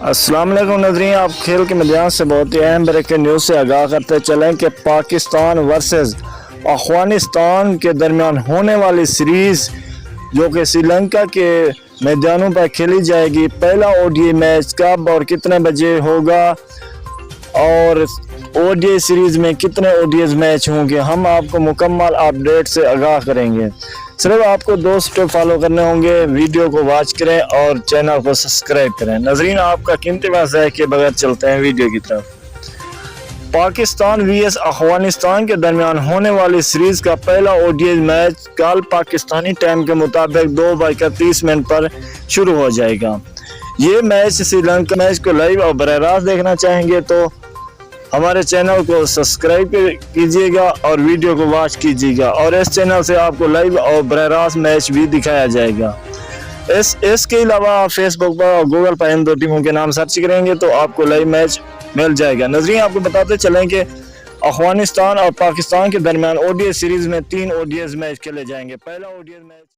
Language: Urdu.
السلام علیکم ناظرین، آپ کھیل کے میدان سے بہت ہی اہم بریکنگ نیوز سے آگاہ کرتے چلیں کہ پاکستان ورسز افغانستان کے درمیان ہونے والی سیریز جو کہ سری لنکا کے میدانوں پر کھیلی جائے گی، پہلا او ڈی اے میچ کب اور کتنے بجے ہوگا اور او ڈی اے سیریز میں کتنے او ڈی ایز میچ ہوں گے، ہم آپ کو مکمل اپڈیٹ سے آگاہ کریں گے۔ صرف آپ کو 2 سٹیپ فالو کرنے ہوں گے، ویڈیو کو واچ کریں اور چینل کو سبسکرائب کریں۔ ناظرین، آپ کا قیمتی وقت ضائع کیے بغیر چلتے ہیں ویڈیو کی طرف۔ پاکستان وی ایس افغانستان کے درمیان ہونے والی سیریز کا پہلا او ڈی اے میچ کل پاکستانی ٹائم کے مطابق 2:31 پر شروع ہو جائے گا۔ یہ میچ سری لنکا میچ کو لائیو اور براہ راست دیکھنا چاہیں گے تو ہمارے چینل کو سبسکرائب کیجیے گا اور ویڈیو کو واچ کیجیے گا، اور اس چینل سے آپ کو لائیو اور براہ راست میچ بھی دکھایا جائے گا۔ اس کے علاوہ آپ فیس بک پر اور گوگل پر ان 2 ٹیموں کے نام سرچ کریں گے تو آپ کو لائیو میچ مل جائے گا۔ ناظرین، آپ کو بتاتے چلیں کہ افغانستان اور پاکستان کے درمیان او ڈی اے سیریز میں 3 او ڈی ایز میچ کھیلے جائیں گے۔ پہلا او ڈی ایز میچ